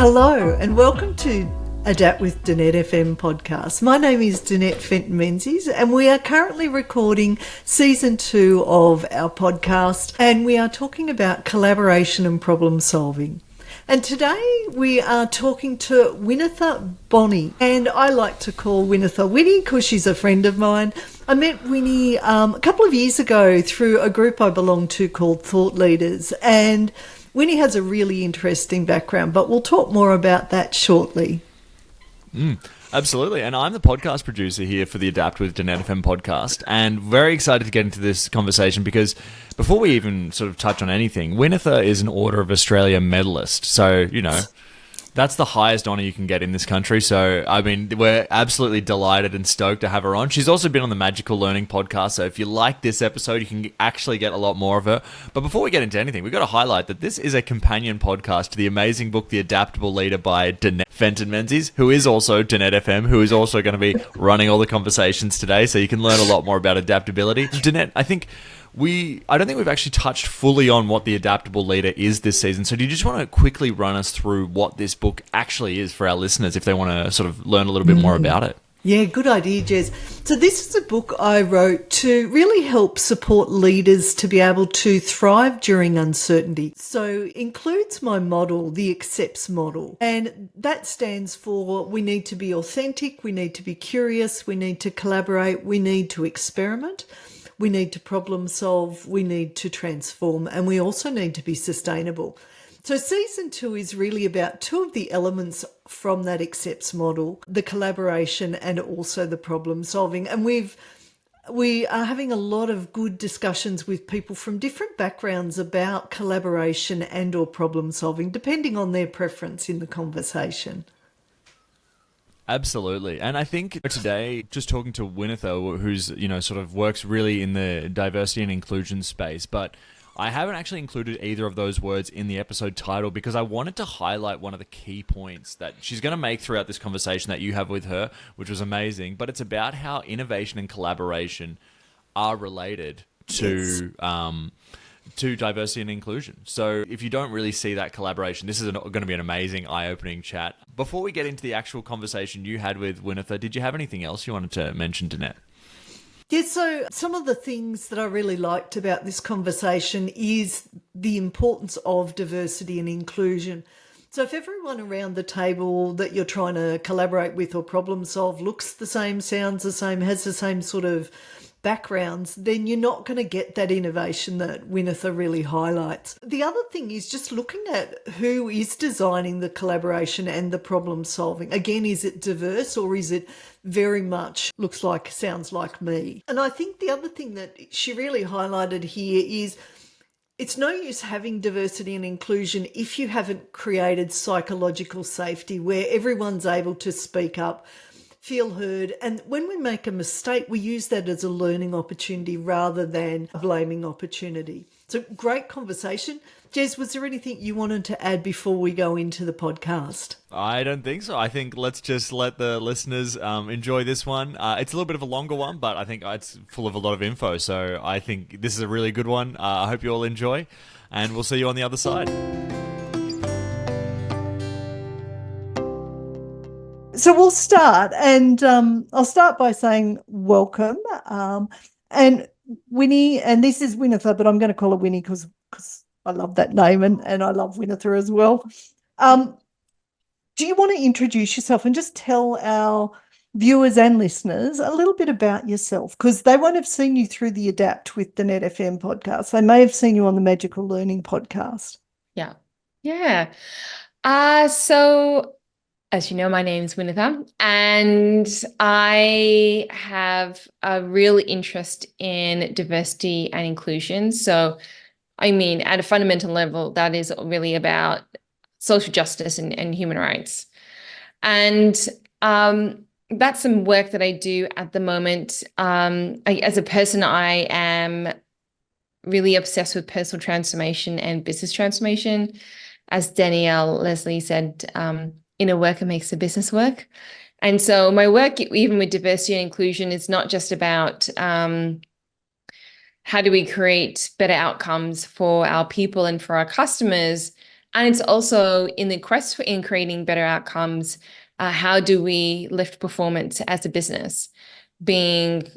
Hello and welcome to Adapt with Danette F-M podcast. My name is Danette Fenton-Menzies and we are currently recording season 2 of our podcast, and we are talking about collaboration and problem solving. And today we are talking to Winitha Bonney, and I like to call Winitha Winnie because she's a friend of mine. I met Winnie a couple of years ago through a group I belong to called Thought Leaders, and Winnie has a really interesting background, but we'll talk more about that shortly. Absolutely. And I'm the podcast producer here for the Adapt with Danette F-M podcast, and very excited to get into this conversation because before we even sort of touch on anything, Winitha is an Order of Australia medalist. So, you know, that's the highest honour you can get in this country. So, I mean, we're absolutely delighted and stoked to have her on. She's also been on the Magical Learning podcast. So if you like this episode, you can actually get a lot more of her. But before we get into anything, we've got to highlight that this is a companion podcast to the amazing book, The Adaptable Leader by Danette Fenton-Menzies, who is also Danette F-M, who is also going to be running all the conversations today. So you can learn a lot more about adaptability. Danette, I don't think we've actually touched fully on what the Adaptable Leader is this season. So do you just want to quickly run us through what this book actually is for our listeners if they want to sort of learn a little bit more about it? Yeah, good idea, Jez. So this is a book I wrote to really help support leaders to be able to thrive during uncertainty. So includes my model, the accepts model. And that stands for we need to be authentic, we need to be curious, we need to collaborate, we need to experiment. We need to problem solve, we need to transform, and we also need to be sustainable. So season 2 is really about two of the elements from that accepts model, the collaboration and also the problem solving. And we are having a lot of good discussions with people from different backgrounds about collaboration and or problem solving, depending on their preference in the conversation. Absolutely. And I think today, just talking to Winitha, who's, you know, sort of works really in the diversity and inclusion space, but I haven't actually included either of those words in the episode title because I wanted to highlight one of the key points that she's going to make throughout this conversation that you have with her, which was amazing, but it's about how innovation and collaboration are related to diversity and inclusion. So if you don't really see that collaboration, this is going to be an amazing eye-opening chat. Before we get into the actual conversation you had with Winitha, did you have anything else you wanted to mention, Danette? Yeah, so some of the things that I really liked about this conversation is the importance of diversity and inclusion. So if everyone around the table that you're trying to collaborate with or problem solve looks the same, sounds the same, has the same sort of backgrounds, then you're not going to get that innovation that Winitha really highlights. The other thing is just looking at who is designing the collaboration and the problem solving. Again, is it diverse or is it very much sounds like me? And I think the other thing that she really highlighted here is it's no use having diversity and inclusion if you haven't created psychological safety where everyone's able to speak up, feel heard, and when we make a mistake, we use that as a learning opportunity rather than a blaming opportunity. So great conversation. Jez, was there anything you wanted to add before we go into the podcast? I don't think so. I think let's just let the listeners enjoy this one. It's a little bit of a longer one, but I think it's full of a lot of info. So I think this is a really good one. I hope you all enjoy, and we'll see you on the other side. So we'll start, and I'll start by saying welcome. And Winnie, and this is Winitha, but I'm going to call her Winnie because I love that name and I love Winitha as well. Do you want to introduce yourself and just tell our viewers and listeners a little bit about yourself? Because they won't have seen you through the Adapt with Danette F-M podcast. They may have seen you on the Magical Learning podcast. Yeah. So as you know, my name's Winitha, and I have a real interest in diversity and inclusion. So, I mean, at a fundamental level, that is really about social justice and human rights. And that's some work that I do at the moment. As a person, I am really obsessed with personal transformation and business transformation. As Danielle Leslie said, inner worker makes the business work. And so my work, even with diversity and inclusion, is not just about how do we create better outcomes for our people and for our customers, And it's also in the quest for in creating better outcomes, how do we lift performance as a business, being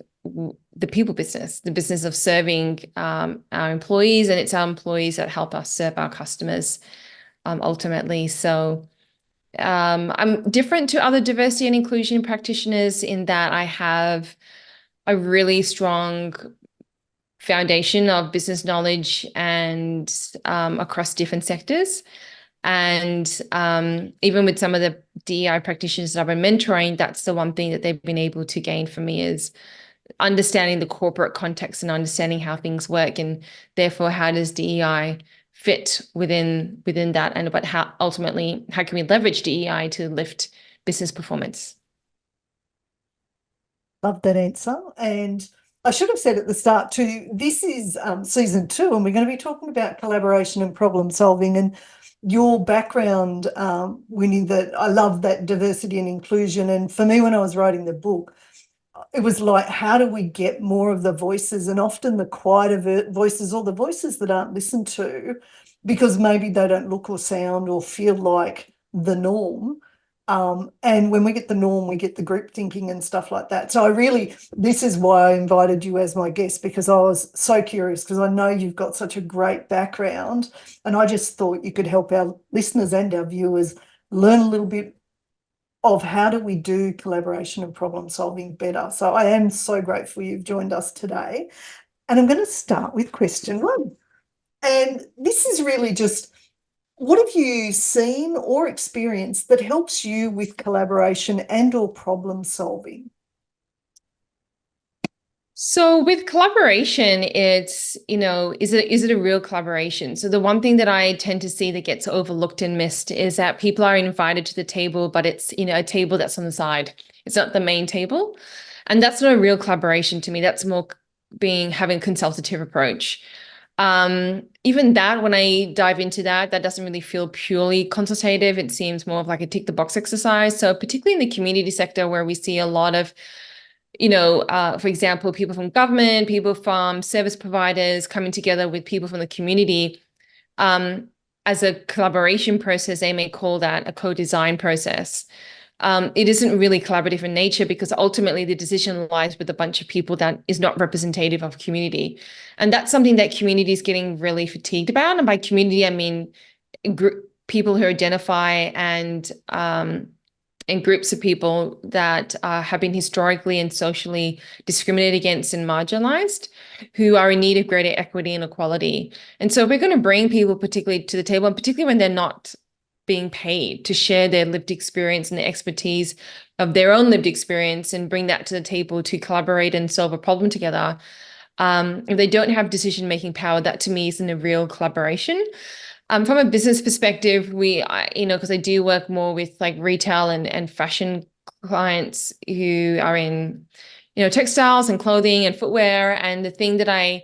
the people business, the business of serving our employees, and it's our employees that help us serve our customers ultimately. So I'm different to other diversity and inclusion practitioners in that I have a really strong foundation of business knowledge and across different sectors. And even with some of the DEI practitioners that I've been mentoring, that's the one thing that they've been able to gain from me is understanding the corporate context and understanding how things work, and therefore how does DEI fit within that, and about how ultimately how can we leverage DEI to lift business performance. Love that answer. And I should have said at the start too, this is season 2, and we're going to be talking about collaboration and problem solving. And your background, Winnie, that I love that diversity and inclusion. And for me, when I was writing the book, it was like, how do we get more of the voices, and often the quieter voices, or the voices that aren't listened to because maybe they don't look or sound or feel like the norm. And when we get the norm, we get the group thinking and stuff like that. So this is why I invited you as my guest, because I was so curious, because I know you've got such a great background, and I just thought you could help our listeners and our viewers learn a little bit of how do we do collaboration and problem solving better. So I am so grateful you've joined us today. And I'm going to start with question 1. And this is really just, what have you seen or experienced that helps you with collaboration and or problem solving? So with collaboration, it's, is it a real collaboration? So the one thing that I tend to see that gets overlooked and missed is that people are invited to the table, but it's, a table that's on the side. It's not the main table. And that's not a real collaboration to me. That's more having a consultative approach. Even that, when I dive into that doesn't really feel purely consultative. It seems more of like a tick the box exercise. So particularly in the community sector, where we see a lot of, for example, people from government, people from service providers coming together with people from the community, as a collaboration process, they may call that a co-design process. It isn't really collaborative in nature, because ultimately the decision lies with a bunch of people that is not representative of community. And that's something that community is getting really fatigued about. And by community, I mean people who identify and groups of people that have been historically and socially discriminated against and marginalized, who are in need of greater equity and equality. And so we're going to bring people particularly to the table, and particularly when they're not being paid, to share their lived experience and the expertise of their own lived experience and bring that to the table to collaborate and solve a problem together. If they don't have decision-making power, that to me isn't a real collaboration. From a business perspective, because I do work more with like retail and fashion clients who are in, textiles and clothing and footwear. And the thing that I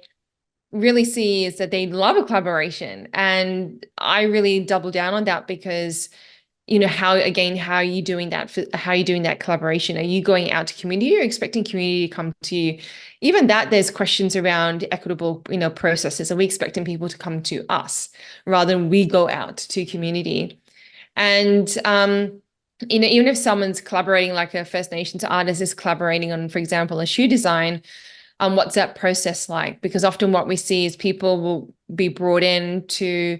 really see is that they love a collaboration. And I really double down on that, because how are you doing that? How are you doing that collaboration? Are you going out to community, or expecting community to come to you? Even that, there's questions around equitable, processes. Are we expecting people to come to us rather than we go out to community? And, even if someone's collaborating, like a First Nations artist is collaborating on, for example, a shoe design, what's that process like? Because often what we see is people will be brought in to,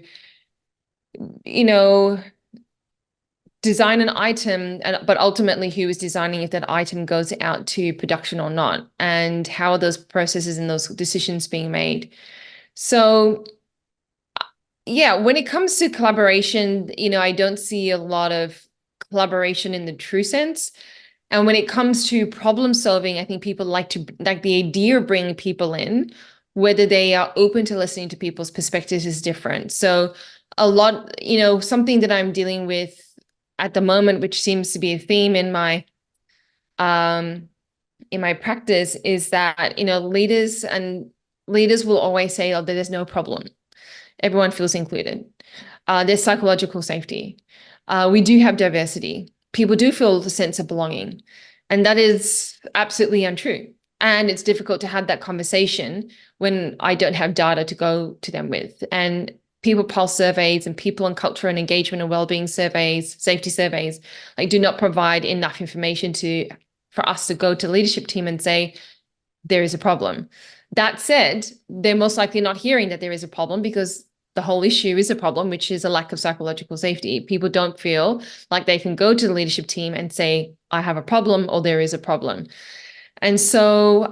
design an item, but ultimately who is designing if that item goes out to production or not, and how are those processes and those decisions being made. So yeah, when it comes to collaboration, I don't see a lot of collaboration in the true sense. And when it comes to problem solving, I think people like the idea of bringing people in, whether they are open to listening to people's perspectives is different. So a lot, something that I'm dealing with at the moment, which seems to be a theme in my practice, is that leaders will always say, "Oh, there's no problem. Everyone feels included. There's psychological safety. We do have diversity. People do feel the sense of belonging," and that is absolutely untrue. And it's difficult to have that conversation when I don't have data to go to them with. And people pulse surveys and people and culture and engagement and well-being surveys, safety surveys, like do not provide enough information for us to go to the leadership team and say, there is a problem. That said, they're most likely not hearing that there is a problem because the whole issue is a problem, which is a lack of psychological safety. People don't feel like they can go to the leadership team and say, I have a problem or there is a problem. And so,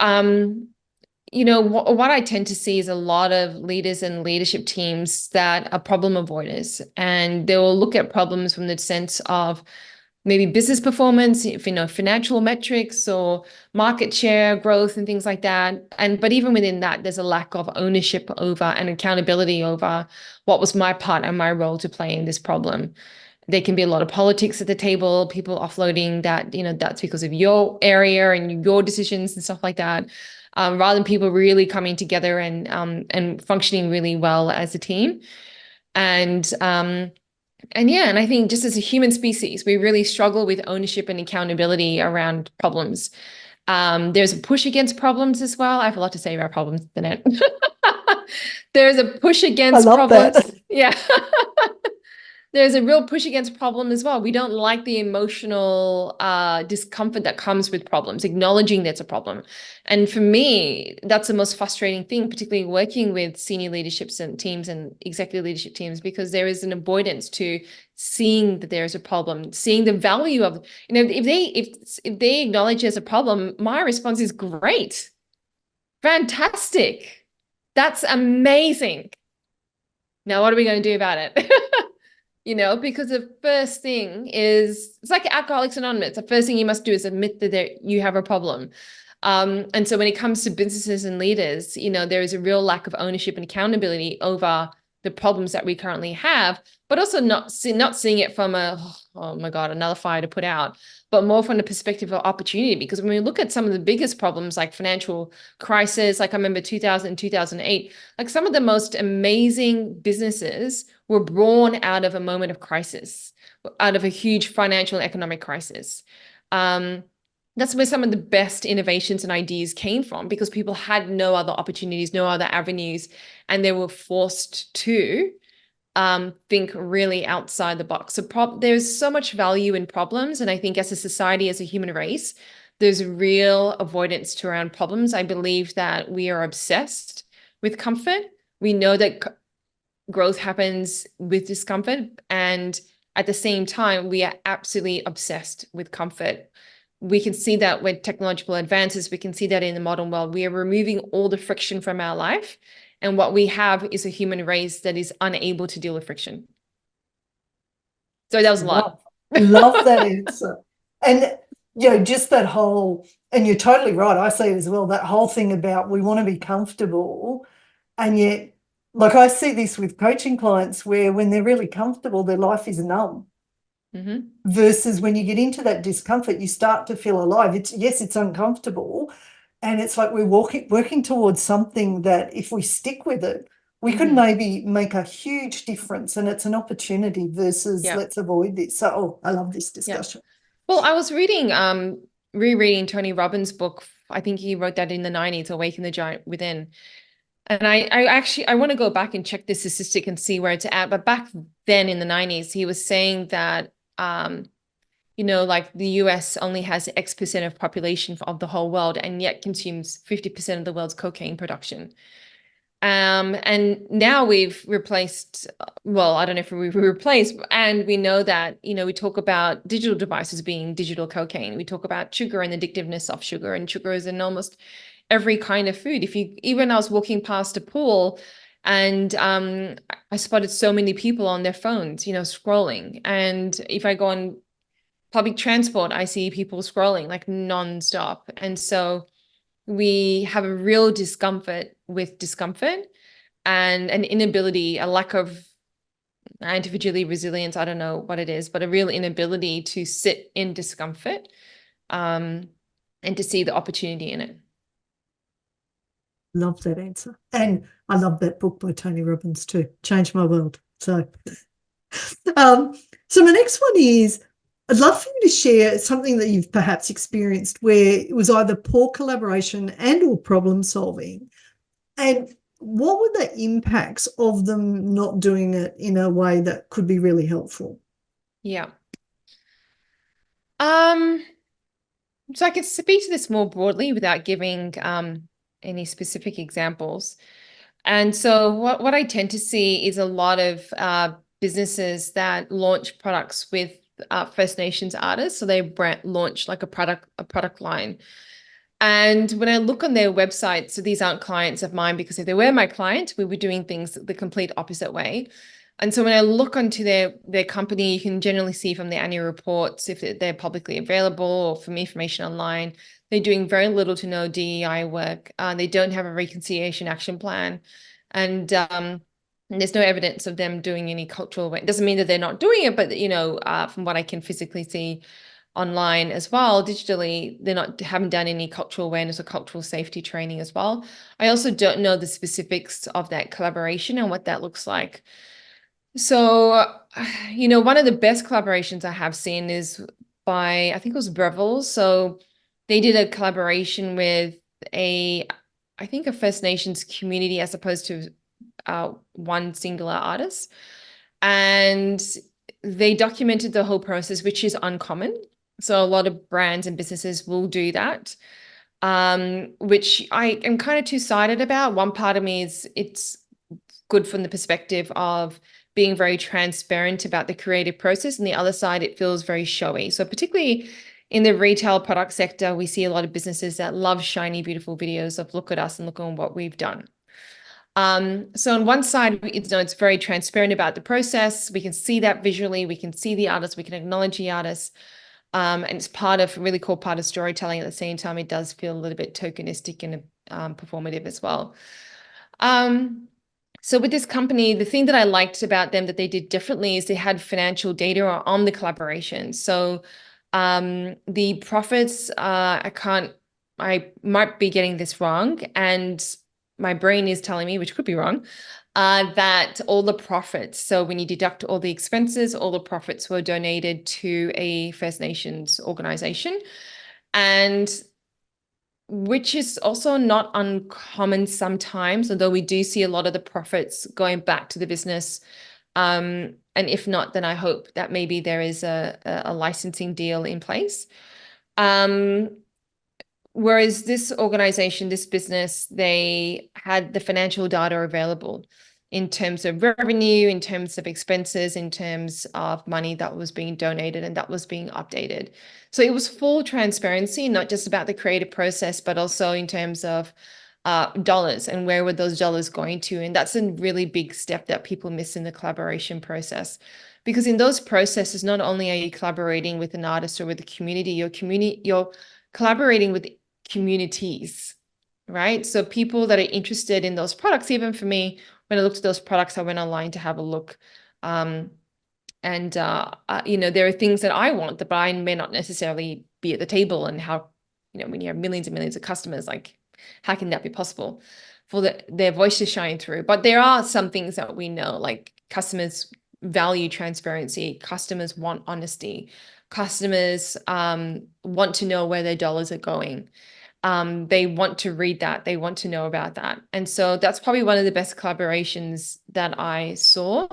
what I tend to see is a lot of leaders and leadership teams that are problem avoiders, and they will look at problems from the sense of maybe business performance, financial metrics or market share growth and things like that. But even within that, there's a lack of ownership over and accountability over what was my part and my role to play in this problem. There can be a lot of politics at the table, people offloading that, that's because of your area and your decisions and stuff like that, rather than people really coming together and functioning really well as a team. And I think just as a human species, we really struggle with ownership and accountability around problems. There's a push against problems as well. I have a lot to say about problems, Danette. There's a push against problems. That. Yeah. There's a real push against problem as well. We don't like the emotional discomfort that comes with problems, acknowledging that's a problem. And for me, that's the most frustrating thing, particularly working with senior leaderships and teams and executive leadership teams, because there is an avoidance to seeing that there is a problem, seeing the value of, if they acknowledge there's a problem, my response is great, fantastic, that's amazing. Now, what are we going to do about it? Because the first thing is, it's like Alcoholics Anonymous. The first thing you must do is admit that you have a problem. And so when it comes to businesses and leaders, there is a real lack of ownership and accountability over the problems that we currently have, but also not seeing it from oh my God, another fire to put out, but more from the perspective of opportunity. Because when we look at some of the biggest problems like financial crisis, like I remember 2000 and 2008, like some of the most amazing businesses were born out of a moment of crisis, out of a huge financial and economic crisis. That's where some of the best innovations and ideas came from, because people had no other opportunities, no other avenues, and they were forced to think really outside the box. So there's so much value in problems. And I think as a society, as a human race, there's real avoidance around problems. I believe that we are obsessed with comfort. We know that growth happens with discomfort. And at the same time, we are absolutely obsessed with comfort. We can see that with technological advances. We can see that in the modern world. We are removing all the friction from our life. And what we have is a human race that is unable to deal with friction. So that was a lot. Love that answer. And, just that whole, and you're totally right, I see as well, that whole thing about we want to be comfortable, and yet, like I see this with coaching clients where when they're really comfortable, their life is numb. Mm-hmm. Versus when you get into that discomfort, you start to feel alive. It's uncomfortable, and it's like we're working towards something that if we stick with it, we could maybe make a huge difference, and it's an opportunity versus let's avoid this. So, I love this discussion. Yeah. Well, I was rereading Tony Robbins' book. I think he wrote that in the 90s, Awaken the Giant Within. And I want to go back and check this statistic and see where it's at. But back then in the 90s, he was saying that, like the US only has X% of population of the whole world, and yet consumes 50% of the world's cocaine production. And now we've replaced, I don't know if we've replaced, and we know that, we talk about digital devices being digital cocaine. We talk about sugar and the addictiveness of sugar, and sugar is in almost every kind of food. Even I was walking past a pool, and I spotted so many people on their phones, scrolling. And if I go on public transport, I see people scrolling like nonstop. And so we have a real discomfort with discomfort, and an inability, a lack of individually resilience, I don't know what it is, but a real inability to sit in discomfort and to see the opportunity in it. Love that answer. And I love that book by Tony Robbins too, Changed My World. So my next one is, I'd love for you to share something that you've perhaps experienced where it was either poor collaboration and or problem solving. And what were the impacts of them not doing it in a way that could be really helpful? Yeah. So I could speak to this more broadly without giving any specific examples. And so what I tend to see is a lot of businesses that launch products with First Nations artists. So they launch like a product line. And when I look on their website, so these aren't clients of mine, because if they were my client, we were doing things the complete opposite way. And so when I look onto their company, you can generally see from their annual reports if they're publicly available or from information online, they're doing very little to no DEI work. They don't have a reconciliation action plan. And there's no evidence of them doing any cultural work. It doesn't mean that they're not doing it, but, from what I can physically see online as well, digitally, haven't done any cultural awareness or cultural safety training as well. I also don't know the specifics of that collaboration and what that looks like. So, one of the best collaborations I have seen is by, I think it was Breville. So they did a collaboration with I think a First Nations community as opposed to one singular artist. And they documented the whole process, which is uncommon. So a lot of brands and businesses will do that, which I am kind of two-sided about. One part of me is it's good from the perspective of being very transparent about the creative process. And the other side, it feels very showy. So particularly in the retail product sector, we see a lot of businesses that love shiny, beautiful videos of look at us and look on what we've done. So on one side, it's very transparent about the process. We can see that visually. We can see the artist. We can acknowledge the artist. And it's really cool part of storytelling. At the same time, it does feel a little bit tokenistic and performative as well. So with this company, the thing that I liked about them that they did differently is they had financial data on the collaboration. So the profits, I might be getting this wrong, and my brain is telling me, which could be wrong, that all the profits, so when you deduct all the expenses, all the profits were donated to a First Nations organization, and which is also not uncommon sometimes, although we do see a lot of the profits going back to the business. And if not, then I hope that maybe there is a licensing deal in place. Whereas this organization, this business, they had the financial data available in terms of revenue, in terms of expenses, in terms of money that was being donated and that was being updated. So it was full transparency, not just about the creative process, but also in terms of dollars and where were those dollars going to. And that's a really big step that people miss in the collaboration process. Because in those processes, not only are you collaborating with an artist or with the community, you're collaborating with communities, right? So people that are interested in those products, even for me, when I looked at those products, I went online to have a look. There are things that I want that I may not necessarily be at the table, and how, when you have millions and millions of customers, like how can that be possible for their voice to shine through? But there are some things that we know, like customers value transparency, customers want honesty, customers want to know where their dollars are going. They want to read that. They want to know about that. And so that's probably one of the best collaborations that I saw.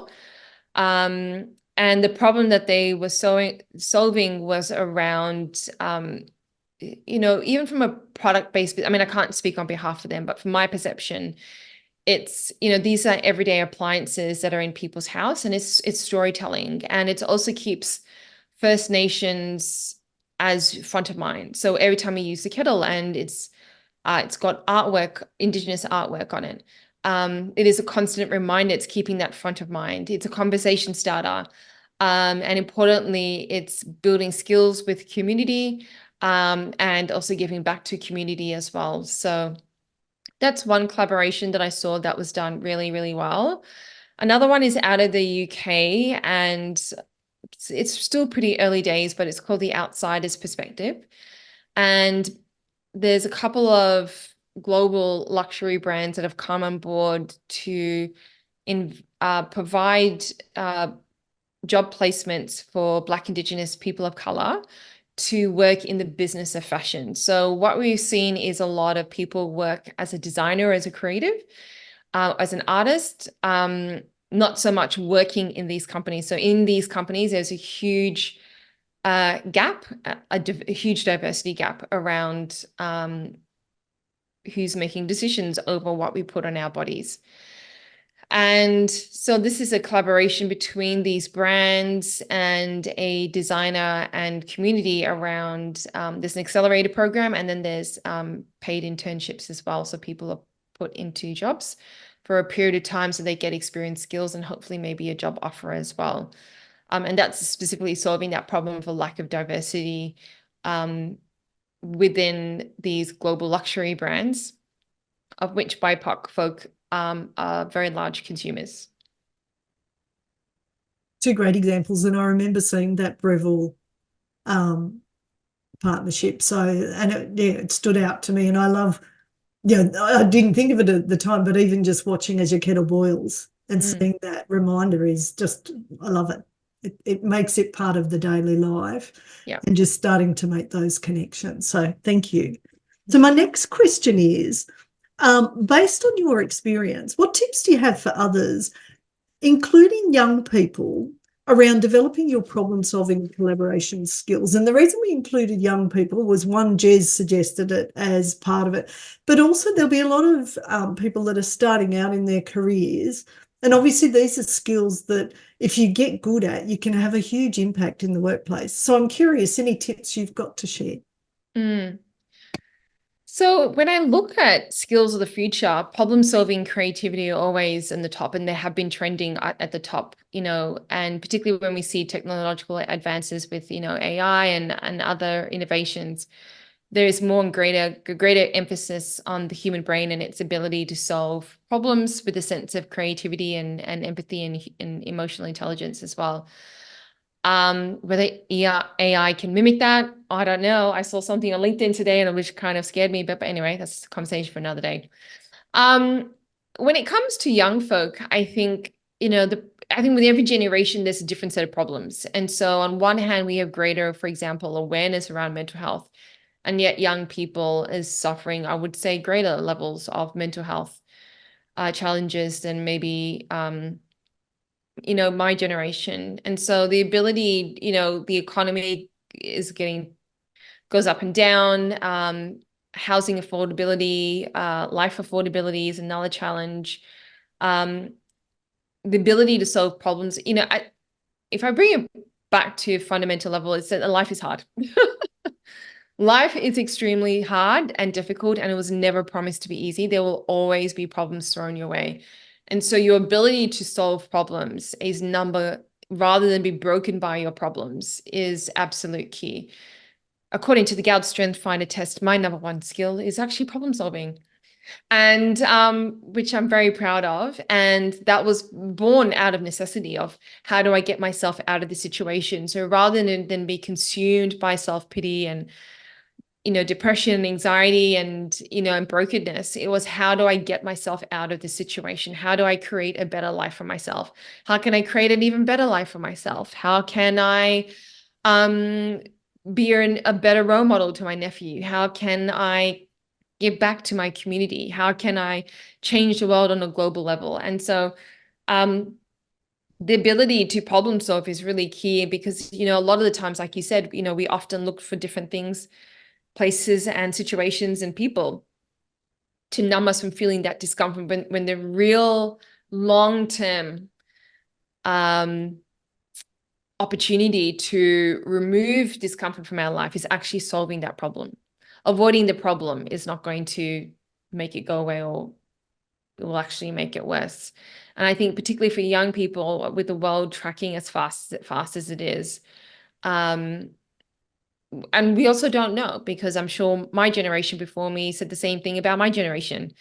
And the problem that they were solving was around, even from a product-based, I can't speak on behalf of them, but from my perception, it's, these are everyday appliances that are in people's house, and it's storytelling. And it also keeps First Nations as front of mind. So every time you use the kettle, and it's got artwork, Indigenous artwork on it. It is a constant reminder. It's keeping that front of mind. It's a conversation starter. And importantly, it's building skills with community, and also giving back to community as well. So that's one collaboration that I saw that was done really, really well. Another one is out of the UK, and it's still pretty early days, but it's called The Outsider's Perspective. And there's a couple of global luxury brands that have come on board to provide job placements for Black, Indigenous people of color to work in the business of fashion. So what we've seen is a lot of people work as a designer, as a creative, as an artist, not so much working in these companies. So in these companies, there's a huge gap, a huge diversity gap around who's making decisions over what we put on our bodies. And so this is a collaboration between these brands and a designer and community around, there's an accelerator program, and then there's paid internships as well. So people are put into jobs for a period of time so they get experience, skills, and hopefully maybe a job offer as well. And that's specifically solving that problem of a lack of diversity within these global luxury brands, of which BIPOC folk are very large consumers. Two great examples, and I remember seeing that Breville partnership. So, and it stood out to me, and I love. Yeah, I didn't think of it at the time, but even just watching As Your Kettle Boils and seeing that reminder is just, I love it. It makes it part of the daily life, and just starting to make those connections. So thank you. So my next question is, based on your experience, what tips do you have for others, including young people, around developing your problem-solving and collaboration skills? And the reason we included young people was, one, Jez suggested it as part of it, but also there'll be a lot of people that are starting out in their careers. And obviously these are skills that if you get good at, you can have a huge impact in the workplace. So I'm curious, any tips you've got to share? So when I look at skills of the future, problem solving, creativity are always in the top, and they have been trending at the top, and particularly when we see technological advances with, AI and other innovations, there is more and greater emphasis on the human brain and its ability to solve problems with a sense of creativity and empathy and emotional intelligence as well. Whether AI can mimic that, I don't know. I saw something on LinkedIn today and which kind of scared me, but anyway, that's a conversation for another day. When it comes to young folk, I think, I think with every generation, there's a different set of problems. And so on one hand, we have greater, for example, awareness around mental health, and yet young people is suffering, I would say, greater levels of mental health challenges than maybe my generation. And so the ability, the economy goes up and down. Housing affordability, life affordability is another challenge. The ability to solve problems, if I bring it back to a fundamental level, it's that life is hard. Life is extremely hard and difficult, and it was never promised to be easy. There will always be problems thrown your way. And so your ability to solve problems rather than be broken by your problems, is absolute key. According to the Gallup Strength Finder test, my number one skill is actually problem solving, and which I'm very proud of. And that was born out of necessity of, how do I get myself out of the situation? So rather than be consumed by self-pity and depression, anxiety, and brokenness, it was, how do I get myself out of this situation? How do I create a better life for myself? How can I create an even better life for myself? How can I be a better role model to my nephew? How can I give back to my community? How can I change the world on a global level? And so the ability to problem solve is really key, because a lot of the times, like you said, we often look for different things, places and situations and people to numb us from feeling that discomfort, when the real long-term opportunity to remove discomfort from our life is actually solving that problem. Avoiding the problem is not going to make it go away, or it will actually make it worse. And I think particularly for young people, with the world tracking as fast as it is, and we also don't know, because I'm sure my generation before me said the same thing about my generation.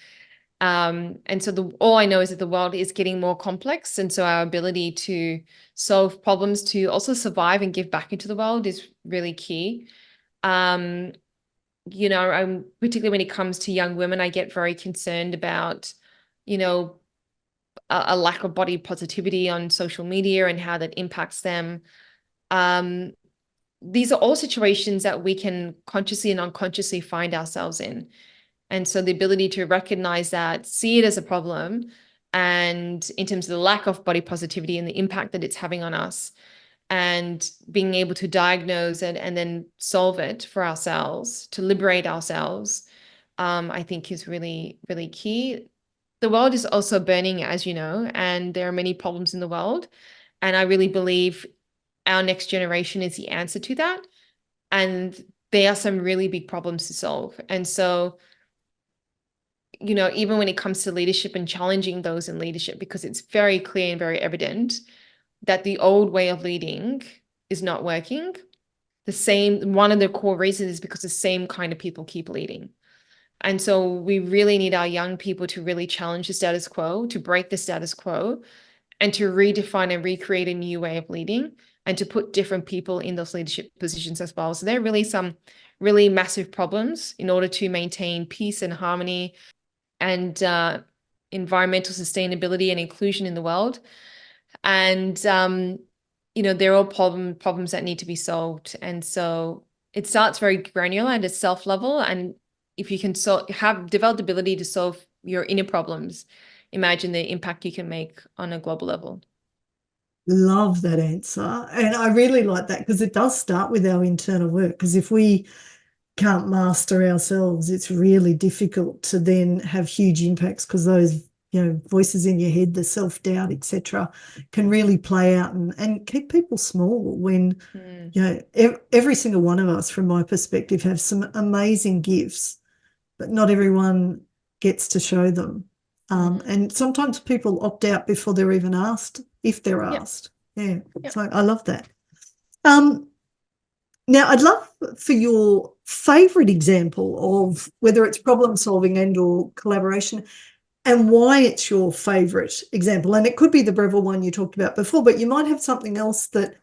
And so all I know is that the world is getting more complex. And so our ability to solve problems, to also survive and give back into the world, is really key. Particularly when it comes to young women, I get very concerned about, a lack of body positivity on social media and how that impacts them. These are all situations that we can consciously and unconsciously find ourselves in. And so the ability to recognize that, see it as a problem, and in terms of the lack of body positivity and the impact that it's having on us, and being able to diagnose it and then solve it for ourselves, to liberate ourselves, I think is really, really key. The world is also burning, as you know, and there are many problems in the world. And I really believe our next generation is the answer to that. And there are some really big problems to solve. And so, even when it comes to leadership and challenging those in leadership, because it's very clear and very evident that the old way of leading is not working. One of the core reasons is because the same kind of people keep leading. And so we really need our young people to really challenge the status quo, to break the status quo, and to redefine and recreate a new way of leading, and to put different people in those leadership positions as well. So there are really some really massive problems in order to maintain peace and harmony and environmental sustainability and inclusion in the world. And they're all problems that need to be solved. And so it starts very granular at a self level. And if you can develop the ability to solve your inner problems, imagine the impact you can make on a global level. Love that answer. And I really like that, because it does start with our internal work. Because if we can't master ourselves, it's really difficult to then have huge impacts, because those voices in your head, the self-doubt, etc., can really play out and keep people small when, every single one of us, from my perspective, have some amazing gifts, but not everyone gets to show them. And sometimes people opt out before they're even asked, if they're asked. Yeah. So I love that. Now, I'd love for your favourite example of whether it's problem solving and or collaboration, and why it's your favourite example. And it could be the Breville one you talked about before, but you might have something else that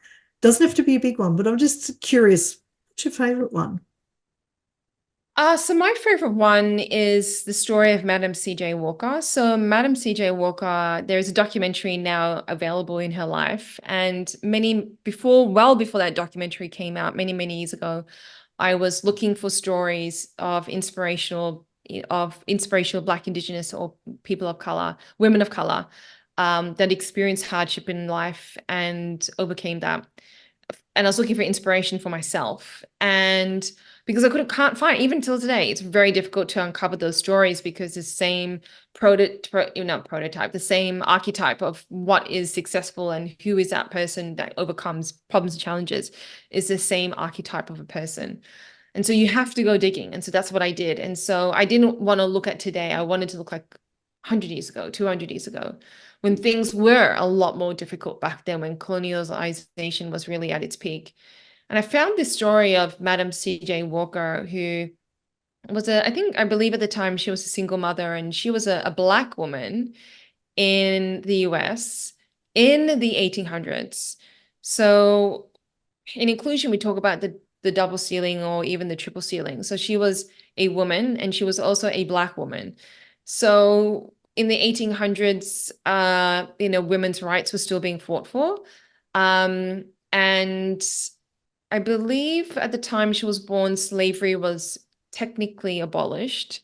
doesn't have to be a big one. But I'm just curious, what's your favourite one? So my favorite one is the story of Madam C.J. Walker. So Madam C.J. Walker, there's a documentary now available in her life. And well before that documentary came out, many, many years ago, I was looking for stories of inspirational Black, Indigenous, or people of color, women of color, that experienced hardship in life and overcame that. And I was looking for inspiration for myself. And because I can't find, even till today, it's very difficult to uncover those stories, because the same the same archetype of what is successful and who is that person that overcomes problems and challenges is the same archetype of a person. And so you have to go digging. And so that's what I did. And so I didn't want to look at today. I wanted to look like 100 years ago, 200 years ago, when things were a lot more difficult back then, when colonialization was really at its peak. And I found this story of Madam C.J. Walker, who was I believe at the time she was a single mother, and she was a Black woman in the US in the 1800s. So in inclusion, we talk about the double ceiling or even the triple ceiling. So she was a woman, and she was also a Black woman. So in the 1800s, women's rights were still being fought for. And I believe at the time she was born, slavery was technically abolished,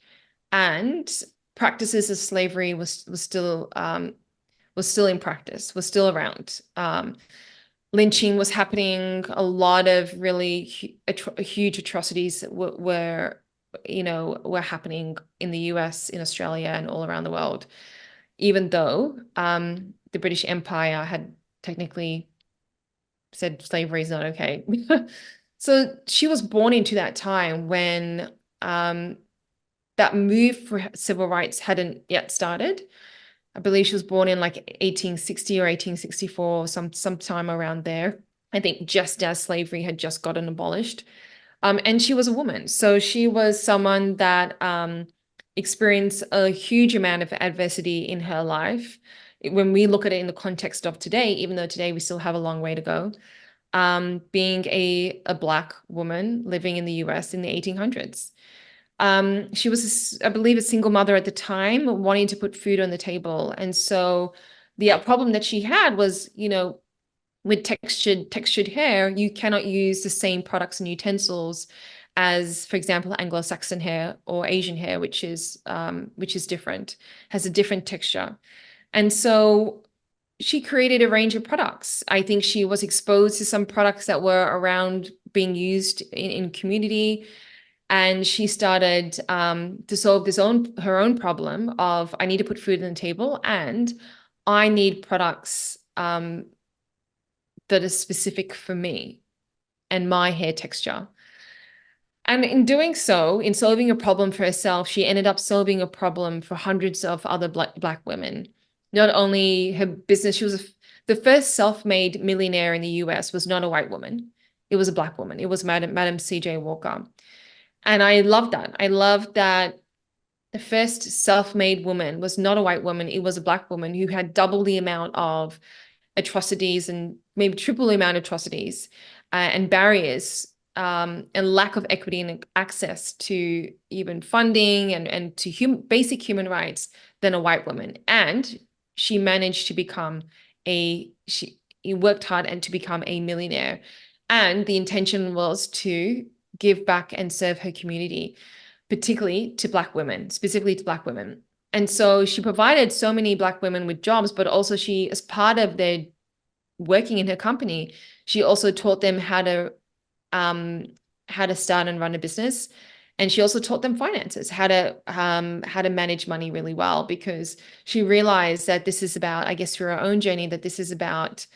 and practices of slavery was still in practice, was still around. Lynching was happening. A lot of really huge atrocities were happening in the US, in Australia, and all around the world, even though the British Empire had technically said slavery is not okay. So she was born into that time when that move for civil rights hadn't yet started. I believe she was born in like 1860 or 1864, sometime around there. I think just as slavery had just gotten abolished. And she was a woman. So she was someone that experienced a huge amount of adversity in her life. When we look at it in the context of today, even though today we still have a long way to go, being a Black woman living in the US in the 1800s. She was, I believe, a single mother at the time, wanting to put food on the table. And so the problem that she had was, with textured hair, you cannot use the same products and utensils as, for example, Anglo-Saxon hair or Asian hair, which is different, has a different texture. And so she created a range of products. I think she was exposed to some products that were around being used in community. And she started to solve her own problem of, I need to put food on the table, and I need products that are specific for me and my hair texture. And in doing so, in solving a problem for herself, she ended up solving a problem for hundreds of other Black women. Not only her business, she was the first self-made millionaire in the US was not a white woman. It was a Black woman. It was Madam C.J. Walker. And I love that. I love that the first self-made woman was not a white woman. It was a Black woman who had double the amount of atrocities and maybe triple the amount of atrocities and barriers and lack of equity and access to even funding and to basic human rights than a white woman. And she managed to become she worked hard and to become a millionaire. And the intention was to give back and serve her community, particularly to Black women, specifically to Black women. And so she provided so many Black women with jobs, but also she, as part of their working in her company, she also taught them how to start and run a business. And she also taught them finances, how to manage money really well, because she realized that this is about, I guess, through her own journey, that this is about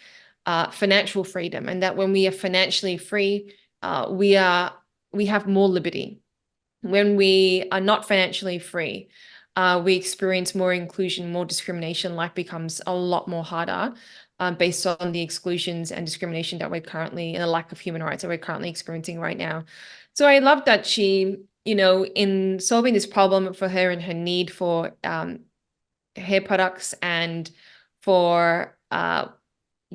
financial freedom, and that when we are financially free, we have more liberty. When we are not financially free, we experience more inclusion, more discrimination. Life becomes a lot more harder based on the exclusions and discrimination that we're currently, and the lack of human rights that we're currently experiencing right now. So I love that she, in solving this problem for her and her need for hair products and for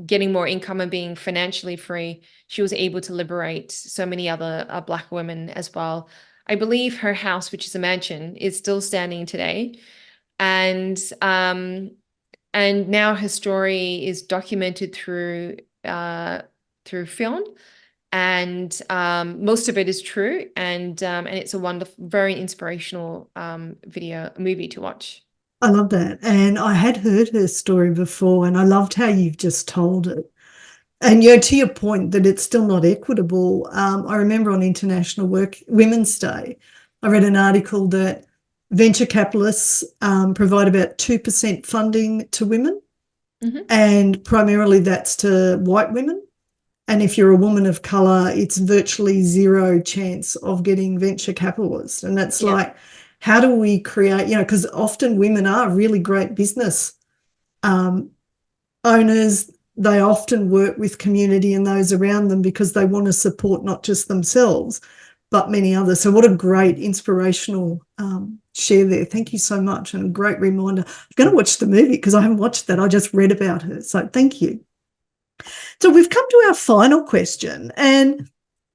getting more income and being financially free, she was able to liberate so many other Black women as well. I believe her house, which is a mansion, is still standing today. And now her story is documented through film. And most of it is true. And it's a wonderful, very inspirational movie to watch. I love that. And I had heard her story before, and I loved how you've just told it. And, to your point that it's still not equitable, I remember on International Women's Day, I read an article that venture capitalists provide about 2% funding to women, and primarily that's to white women. And if you're a woman of colour, it's virtually zero chance of getting venture capitalists. And that's like, how do we create, because often women are really great business owners. They often work with community and those around them because they want to support not just themselves, but many others. So what a great inspirational share there. Thank you so much, and a great reminder. I'm going to watch the movie because I haven't watched that. I just read about her. So thank you. So we've come to our final question, and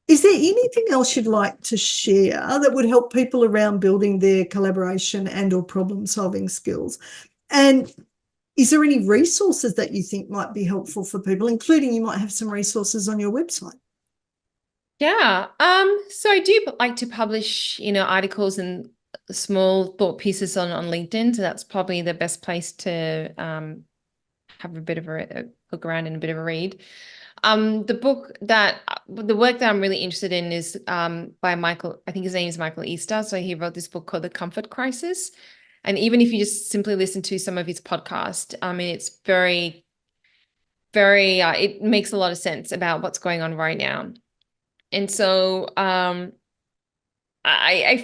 is there anything else you'd like to share that would help people around building their collaboration and or problem-solving skills? And is there any resources that you think might be helpful for people, including you might have some resources on your website? Yeah. So I do like to publish, articles and small thought pieces on LinkedIn. So that's probably the best place to have a bit of a look around and a bit of a read. The work that I'm really interested in is by Michael, I think his name is Michael Easter. So he wrote this book called The Comfort Crisis. And even if you just simply listen to some of his podcast, I mean, it's very, very, it makes a lot of sense about what's going on right now. And so I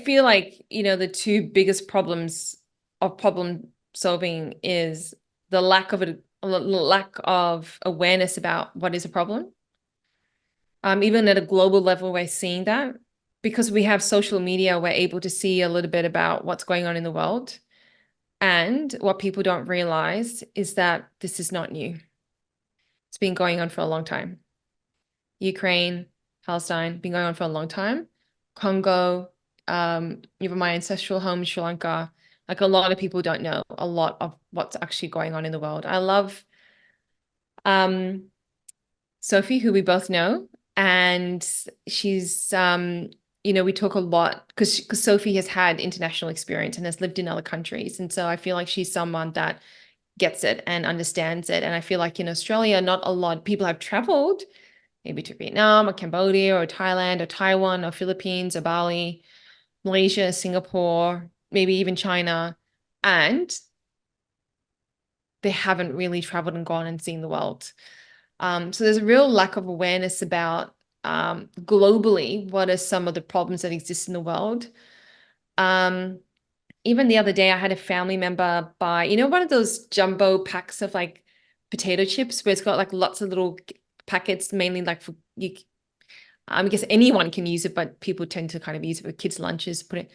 feel like, the two biggest problems of problem solving is the lack of awareness about what is a problem. Even at a global level, we're seeing that because we have social media, we're able to see a little bit about what's going on in the world. And what people don't realize is that this is not new. It's been going on for a long time. Ukraine, Palestine, been going on for a long time. Congo, even my ancestral home, Sri Lanka. Like, a lot of people don't know a lot of what's actually going on in the world. I love Sophie, who we both know, and she's we talk a lot because Sophie has had international experience and has lived in other countries. And so I feel like she's someone that gets it and understands it. And I feel like in Australia, not a lot of people have traveled maybe to Vietnam or Cambodia or Thailand or Taiwan or Philippines or Bali, Malaysia, Singapore, maybe even China. And they haven't really traveled and gone and seen the world. So there's a real lack of awareness about globally what are some of the problems that exist in the world. Even the other day, I had a family member buy, one of those jumbo packs of like potato chips where it's got like lots of little packets, mainly like for you. I guess anyone can use it, but people tend to kind of use it for kids' lunches, put it.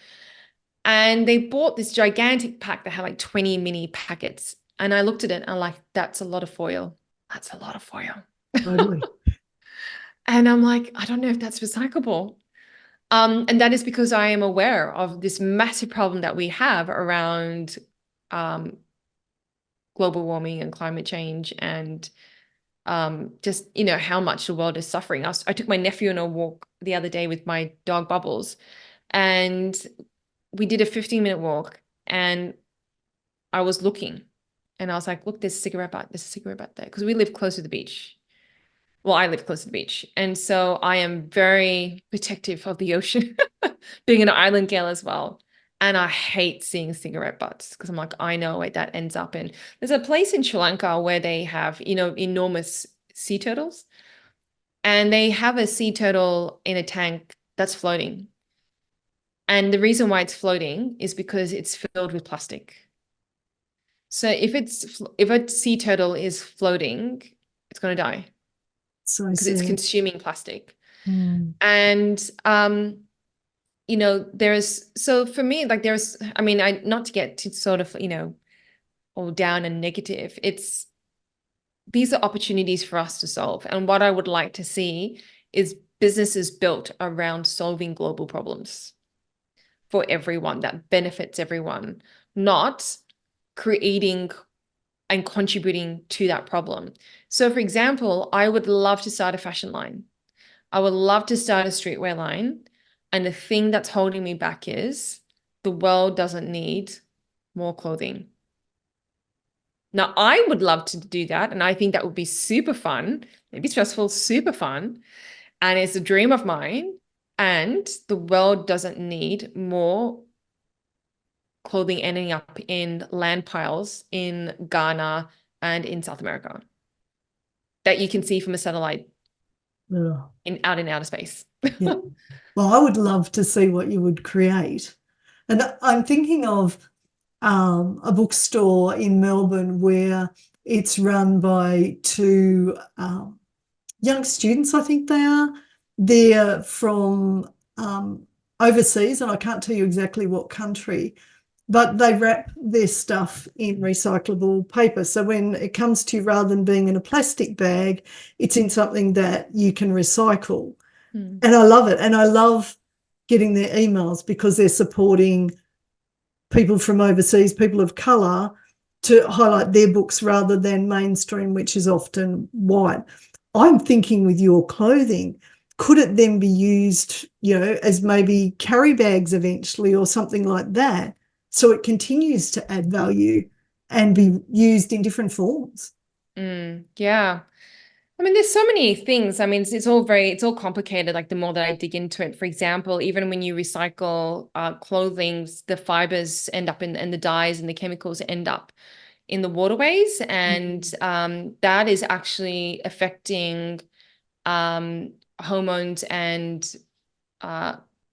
And they bought this gigantic pack that had like 20 mini packets. And I looked at it and I'm like, that's a lot of foil. That's a lot of foil. Totally. And I'm like, I don't know if that's recyclable. And that is because I am aware of this massive problem that we have around global warming and climate change and just, how much the world is suffering. I took my nephew on a walk the other day with my dog Bubbles, and we did a 15-minute walk, and I was looking and I was like, look, there's a cigarette butt. There's a cigarette butt there because we live close to the beach. Well, I live close to the beach. And so I am very protective of the ocean, being an island gal as well. And I hate seeing cigarette butts because I'm like, I know where that ends up in. There's a place in Sri Lanka where they have, enormous sea turtles. And they have a sea turtle in a tank that's floating. And the reason why it's floating is because it's filled with plastic. So if a sea turtle is floating, it's going to die So because it's sad. consuming plastic. Mm. And so for me, like not to get to sort of, all down and negative, these are opportunities for us to solve. And what I would like to see is businesses built around solving global problems for everyone that benefits everyone, not creating and contributing to that problem. So for example, I would love to start a fashion line. I would love to start a streetwear line. And the thing that's holding me back is the world doesn't need more clothing. Now, I would love to do that. And I think that would be super fun, maybe stressful, super fun. And it's a dream of mine. And the world doesn't need more clothing ending up in land piles in Ghana and in South America that you can see from a satellite Yeah. out in outer space. Yeah. Well, I would love to see what you would create. And I'm thinking of a bookstore in Melbourne where it's run by two young students, I think they are. They're from overseas, and I can't tell you exactly what country, but they wrap their stuff in recyclable paper. So when it comes to, rather than being in a plastic bag, it's in something that you can recycle. And I love it. And I love getting their emails because they're supporting people from overseas, people of colour, to highlight their books rather than mainstream, which is often white. I'm thinking with your clothing, could it then be used, as maybe carry bags eventually or something like that, so it continues to add value and be used in different forms? Yeah. There's so many things. It's all complicated. Like the more that I dig into it, for example, even when you recycle clothing, the fibers end up and the dyes and the chemicals end up in the waterways. And that is actually affecting hormones and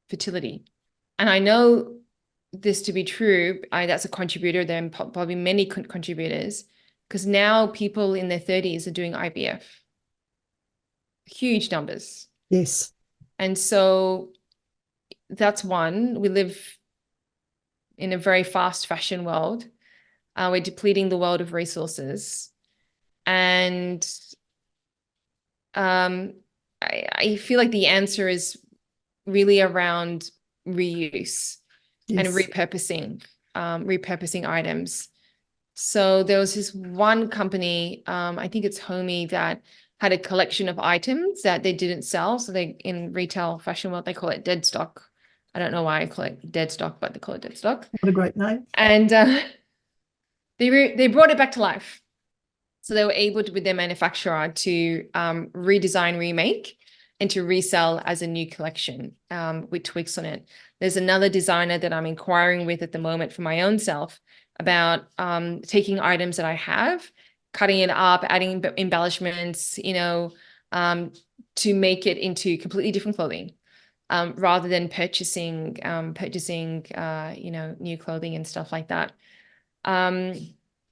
fertility. And I know this to be true. That's a contributor. There are probably many contributors because now people in their 30s are doing IVF. Huge numbers. Yes. And so that's one. We live in a very fast fashion world. We're depleting the world of resources. And I feel like the answer is really around reuse and repurposing items. So there was this one company, I think it's Homey, that had a collection of items that they didn't sell. So they, in retail fashion world, they call it dead stock. I don't know why I call it dead stock, but they call it dead stock. What a great name. And they brought it back to life. So they were able to, with their manufacturer, to redesign, remake, and to resell as a new collection with tweaks on it. There's another designer that I'm inquiring with at the moment for my own self about taking items that I have, cutting it up, adding embellishments, to make it into completely different clothing, rather than purchasing new clothing and stuff like that.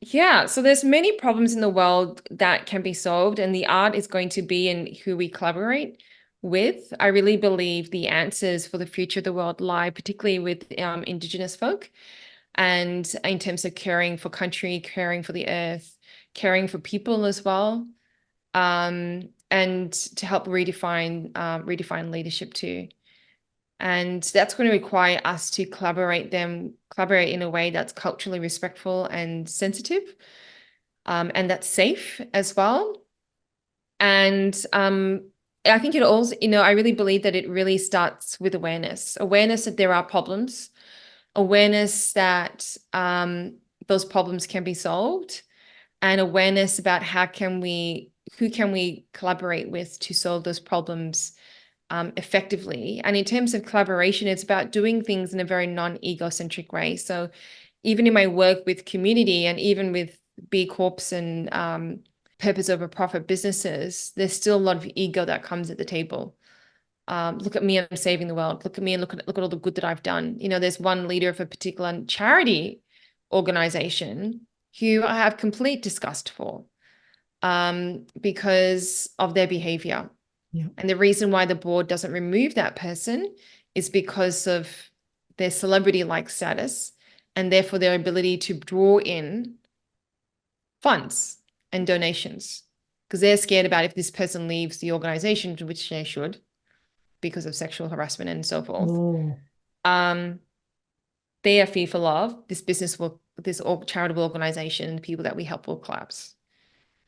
Yeah, so there's many problems in the world that can be solved, and the art is going to be in who we collaborate with. I really believe the answers for the future of the world lie particularly with Indigenous folk, and in terms of caring for country, caring for the earth, caring for people as well, and to help redefine leadership too. And that's going to require us to collaborate in a way that's culturally respectful and sensitive, and that's safe as well. And I think it also, I really believe that it really starts with awareness that there are problems, awareness that those problems can be solved, and awareness about who can we collaborate with to solve those problems effectively. And in terms of collaboration, it's about doing things in a very non-egocentric way. So even in my work with community and even with B Corps and purpose over profit businesses, there's still a lot of ego that comes at the table. Look at me, I'm saving the world. Look at me and look at all the good that I've done. There's one leader of a particular charity organization who I have complete disgust for because of their behavior. Yeah. And the reason why the board doesn't remove that person is because of their celebrity-like status, and therefore their ability to draw in funds and donations, because they're scared about if this person leaves the organization, which they should, because of sexual harassment and so forth. Oh. They are fearful of this charitable organization, the people that we help will collapse.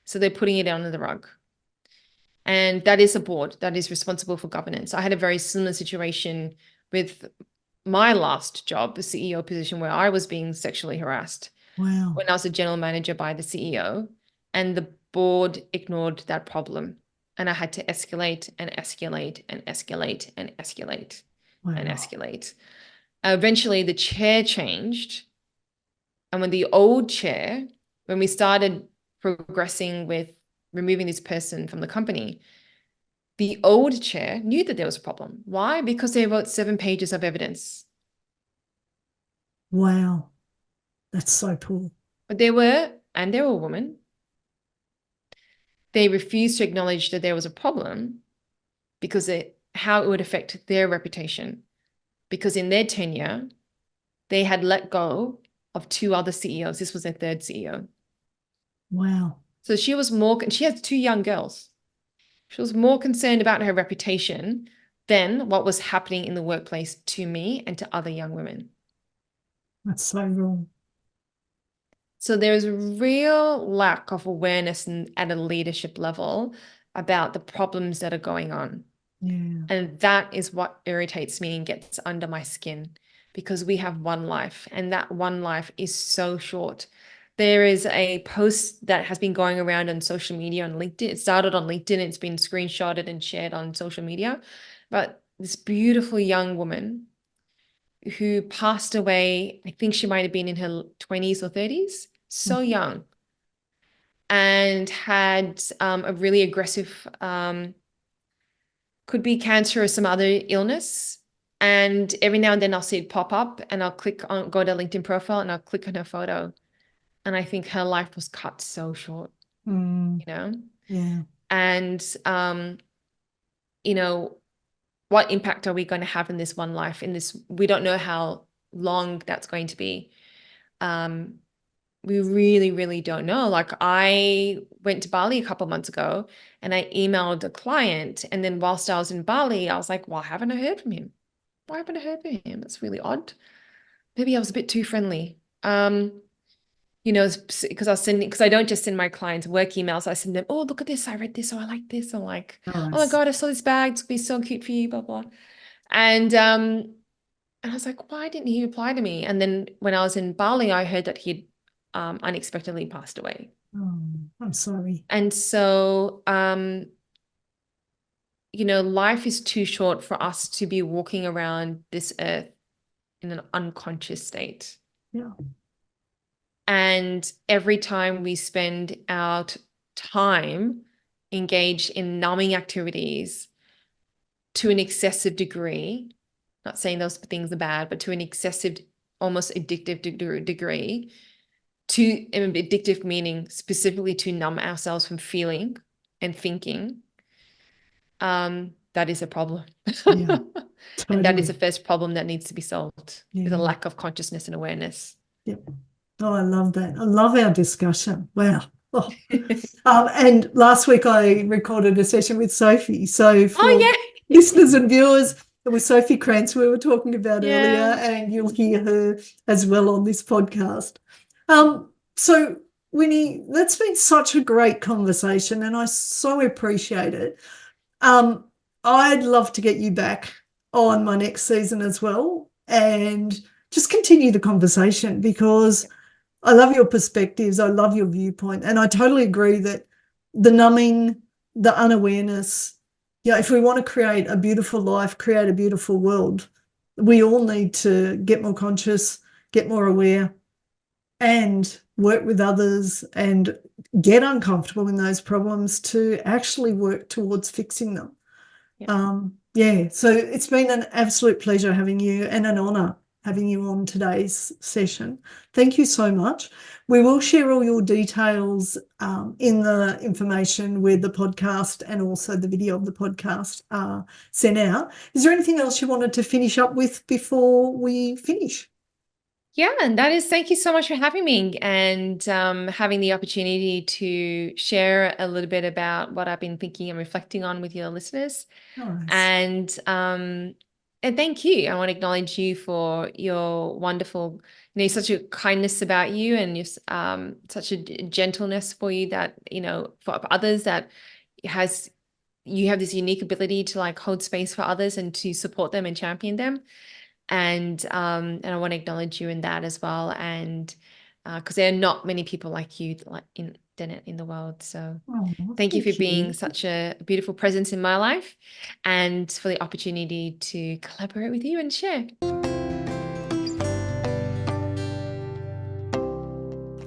So they're putting it under the rug. And that is a board that is responsible for governance. I had a very similar situation with my last job, the CEO position, where I was being sexually harassed. Wow. When I was a general manager by the CEO, and the board ignored that problem. And I had to escalate and escalate and escalate and escalate and escalate. Eventually, the chair changed. And when we started progressing with removing this person from the company, the old chair knew that there was a problem. Why? Because they wrote 7 pages of evidence. Wow. That's so cool. But they were a woman. They refused to acknowledge that there was a problem because how it would affect their reputation. Because in their tenure, they had let go of 2 other CEOs. This was their 3rd CEO. Wow. So she has 2 young girls. She was more concerned about her reputation than what was happening in the workplace to me and to other young women. That's so wrong. So there's a real lack of awareness at a leadership level about the problems that are going on. Yeah. And that is what irritates me and gets under my skin, because we have one life, and that one life is so short. There is a post that has been going around on social media on LinkedIn. It started on LinkedIn. It's been screenshotted and shared on social media. But this beautiful young woman who passed away, I think she might have been in her 20s or 30s, so young, and had a really aggressive, could be cancer or some other illness. And every now and then I'll see it pop up, and I'll go to LinkedIn profile, and I'll click on her photo. And I think her life was cut so short, Yeah. And, what impact are we going to have in this one life? We don't know how long that's going to be. We really, really don't know. Like, I went to Bali a couple of months ago, and I emailed a client. And then whilst I was in Bali, I was like, why haven't I heard from him? Why haven't I heard from him? That's really odd. Maybe I was a bit too friendly. you know, because I don't just send my clients work emails. I send them, oh, look at this. I read this. Oh, I like this. I'm like, oh my God, I saw this bag. It's gonna be so cute for you, blah, blah. And I was like, why didn't he reply to me? And then when I was in Bali, I heard that he'd unexpectedly passed away. Oh, I'm sorry. And so, you know, life is too short for us to be walking around this earth in an unconscious state. Yeah. And every time we spend our time engaged in numbing activities to an excessive degree, not saying those things are bad, but to an excessive, almost addictive degree, to addictive meaning specifically to numb ourselves from feeling and thinking, that is a problem. Yeah, And that is totally. the first problem that needs to be solved, is Yeah. a lack of consciousness and awareness. Yeah. Oh, I love that. I love our discussion. Wow. Oh. And last week I recorded a session with Sophie. So for yeah. listeners and viewers, it was Sophie Krantz we were talking about Yeah. earlier, and you'll hear her as well on this podcast. So Winnie, that's been such a great conversation, and I so appreciate it. I'd love to get you back on my next season as well and just continue the conversation, because I love your perspectives, I love your viewpoint, and I totally agree that the numbing, the unawareness, if we want to create a beautiful life, create a beautiful world, we all need to get more conscious, get more aware, and work with others and get uncomfortable in those problems to actually work towards fixing them. So it's been an absolute pleasure having you, and an honour having you on today's session. Thank you so much. We will share all your details in the information where the podcast and also the video of the podcast are sent out. Is there anything else you wanted to finish up with before we finish? Yeah, and that is, thank you so much for having me and having the opportunity to share a little bit about what I've been thinking and reflecting on with your listeners. Nice. And thank you. I want to acknowledge you for your wonderful, such a kindness about you, and your, such a gentleness for you that, for others, that you have this unique ability to like hold space for others and to support them and champion them. And I want to acknowledge you in that as well. And because there are not many people like you, like in Danette, in the world. So thank you for being such a beautiful presence in my life, and for the opportunity to collaborate with you and share.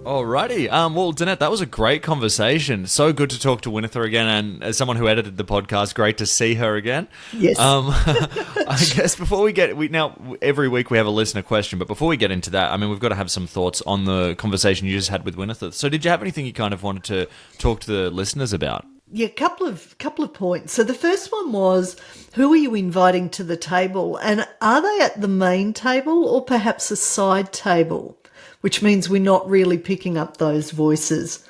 Alrighty. Well, Danette, that was a great conversation. So good to talk to Winitha again, and as someone who edited the podcast, great to see her again. Yes. I guess before we now every week we have a listener question, but before we get into that, I mean, we've got to have some thoughts on the conversation you just had with Winitha. So, did you have anything you kind of wanted to talk to the listeners about? Yeah, couple of points. So the first one was, who are you inviting to the table, and are they at the main table or perhaps a side table? Which means we're not really picking up those voices.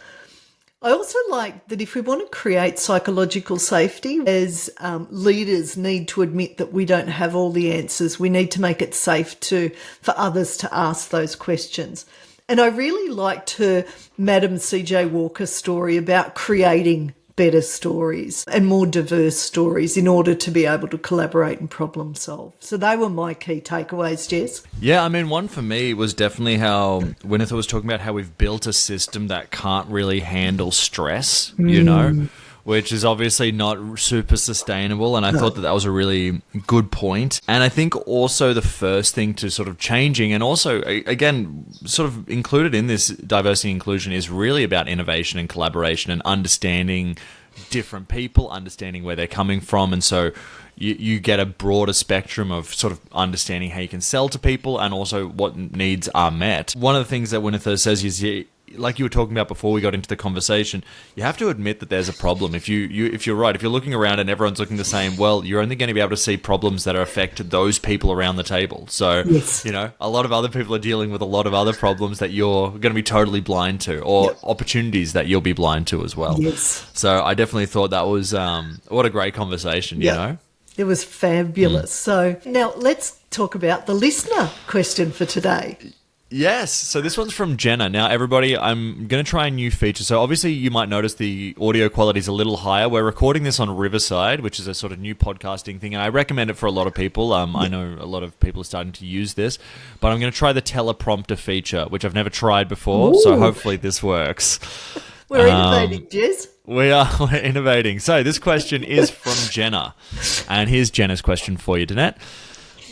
I also like that if we want to create psychological safety, as leaders need to admit that we don't have all the answers. We need to make it safe for others to ask those questions. And I really liked her Madam C.J. Walker story about creating better stories and more diverse stories in order to be able to collaborate and problem solve. So they were my key takeaways, Jess. Yeah, I mean, one for me was definitely how Winitha was talking about how we've built a system that can't really handle stress, which is obviously not super sustainable. And I thought that was a really good point. And I think also the first thing to sort of changing, and also, again, sort of included in this diversity and inclusion, is really about innovation and collaboration and understanding different people, understanding where they're coming from. And so you get a broader spectrum of sort of understanding how you can sell to people and also what needs are met. One of the things that Winitha says is, like you were talking about before we got into the conversation, you have to admit that there's a problem. If you're right, if you're looking around and everyone's looking the same, well, you're only going to be able to see problems that are affected those people around the table. So, yes. A lot of other people are dealing with a lot of other problems that you're going to be totally blind to, or opportunities that you'll be blind to as well. Yes. So I definitely thought that was what a great conversation, you know? It was fabulous. So now let's talk about the listener question for today. Yes. So this one's from Jenna. Now, everybody, I'm going to try a new feature. So obviously you might notice the audio quality is a little higher. We're recording this on Riverside, which is a sort of new podcasting thing. And I recommend it for a lot of people. I know a lot of people are starting to use this. But I'm going to try the teleprompter feature, which I've never tried before. Ooh. So hopefully this works. We're innovating, Jez. We're innovating. So this question is from Jenna. And here's Jenna's question for you, Danette.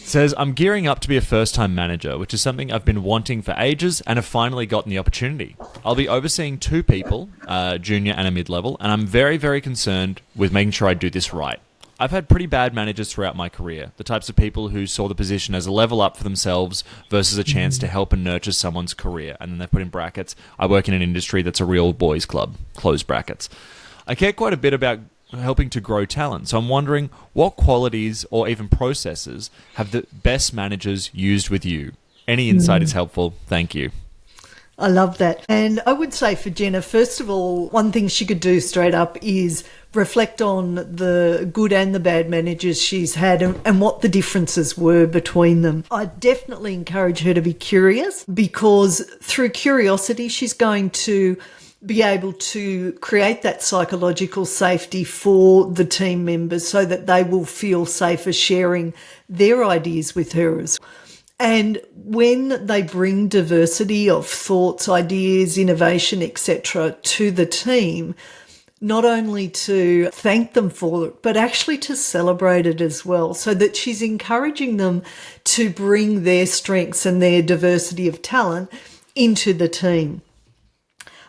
Says, I'm gearing up to be a first-time manager, which is something I've been wanting for ages and have finally gotten the opportunity. I'll be overseeing 2 people, a junior and a mid-level, and I'm very, very concerned with making sure I do this right. I've had pretty bad managers throughout my career, the types of people who saw the position as a level up for themselves versus a chance to help and nurture someone's career. And then they put in brackets, I work in an industry that's a real boys' club, close brackets. I care quite a bit about helping to grow talent. So I'm wondering what qualities or even processes have the best managers used with you? Any insight is helpful. Thank you. I love that. And I would say for Jenna, first of all, one thing she could do straight up is reflect on the good and the bad managers she's had and what the differences were between them. I definitely encourage her to be curious, because through curiosity, she's going to be able to create that psychological safety for the team members so that they will feel safer sharing their ideas with her as well. And when they bring diversity of thoughts, ideas, innovation, etc. to the team, not only to thank them for it, but actually to celebrate it as well, so that she's encouraging them to bring their strengths and their diversity of talent into the team.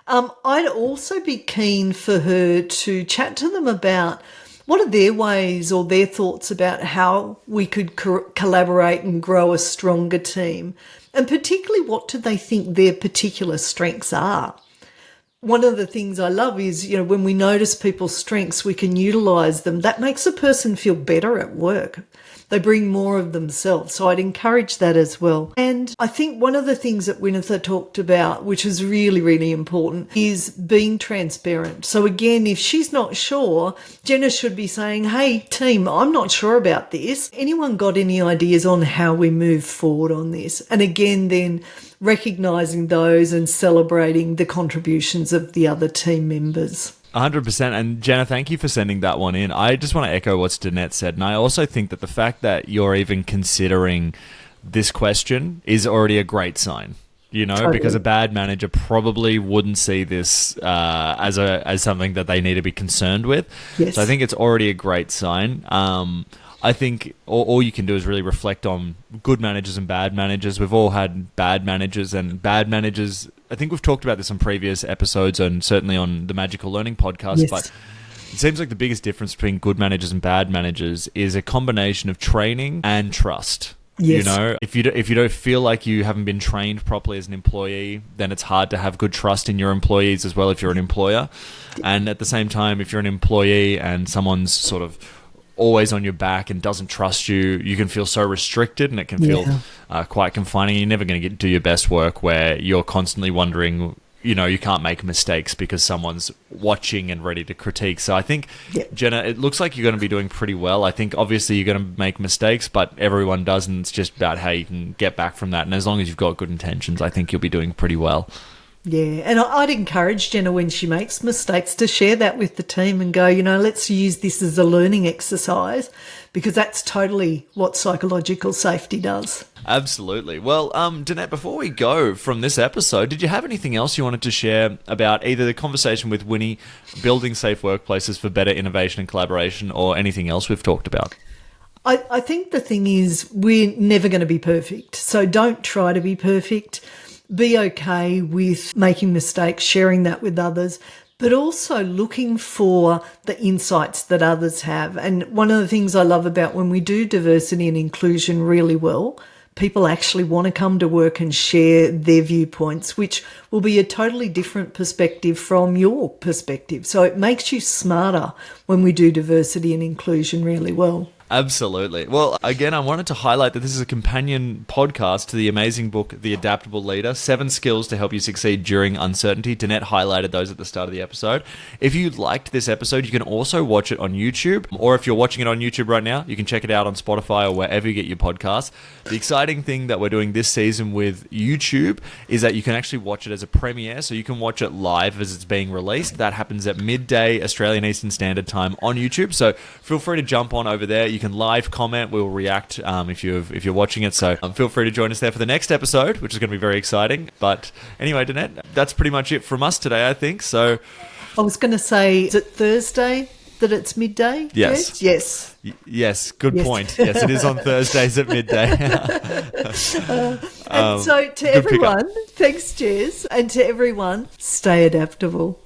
I'd also be keen for her to chat to them about what are their ways or their thoughts about how we could collaborate and grow a stronger team, and particularly what do they think their particular strengths are. One of the things I love is, when we notice people's strengths, we can utilise them. That makes a person feel better at work. They bring more of themselves. So I'd encourage that as well. And I think one of the things that Winitha talked about, which is really, really important, is being transparent. So again, if she's not sure, Jenna should be saying, hey, team, I'm not sure about this. Anyone got any ideas on how we move forward on this? And again, then recognising those and celebrating the contributions of the other team members. 100%. And Jenna, thank you for sending that one in. I just want to echo what Danette said. And I also think that the fact that you're even considering this question is already a great sign, totally. Because a bad manager probably wouldn't see this as something that they need to be concerned with. Yes. So I think it's already a great sign. I think all you can do is really reflect on good managers and bad managers. We've all had bad managers, and bad managers, I think we've talked about this on previous episodes and certainly on the Magical Learning podcast, yes. But it seems like the biggest difference between good managers and bad managers is a combination of training and trust. Yes. If you don't feel like you haven't been trained properly as an employee, then it's hard to have good trust in your employees as well if you're an employer. And at the same time, if you're an employee and someone's sort of always on your back and doesn't trust you, you can feel so restricted, and it can feel quite confining. You're never going to do your best work where you're constantly wondering, you can't make mistakes because someone's watching and ready to critique. So I think, Jenna, it looks like you're going to be doing pretty well. I think obviously you're going to make mistakes, but everyone does, and it's just about how you can get back from that. And as long as you've got good intentions, I think you'll be doing pretty well. Yeah, and I'd encourage Jenna when she makes mistakes to share that with the team and go, let's use this as a learning exercise, because that's totally what psychological safety does. Absolutely. Well, Danette, before we go from this episode, did you have anything else you wanted to share about either the conversation with Winnie, building safe workplaces for better innovation and collaboration, or anything else we've talked about? I think the thing is, we're never going to be perfect, so don't try to be perfect. Be okay with making mistakes, sharing that with others, but also looking for the insights that others have. And one of the things I love about when we do diversity and inclusion really well, people actually want to come to work and share their viewpoints, which will be a totally different perspective from your perspective. So it makes you smarter when we do diversity and inclusion really well. Absolutely. Well, again, I wanted to highlight that this is a companion podcast to the amazing book, The Adaptable Leader, 7 Skills to Help You Succeed During Uncertainty. Danette highlighted those at the start of the episode. If you liked this episode, you can also watch it on YouTube, or if you're watching it on YouTube right now, you can check it out on Spotify or wherever you get your podcasts. The exciting thing that we're doing this season with YouTube is that you can actually watch it as a premiere, so you can watch it live as it's being released. That happens at midday Australian Eastern Standard Time on YouTube, so feel free to jump on over there. You can live comment. We'll react if you're watching it. So feel free to join us there for the next episode, which is going to be very exciting. But anyway, Danette, that's pretty much it from us today, I think. So I was going to say, is it Thursday that it's midday? Yes. Yes. Yes. Good point. Yes, it is on Thursdays at midday. And so to everyone, thanks, Jez, and to everyone, stay adaptable.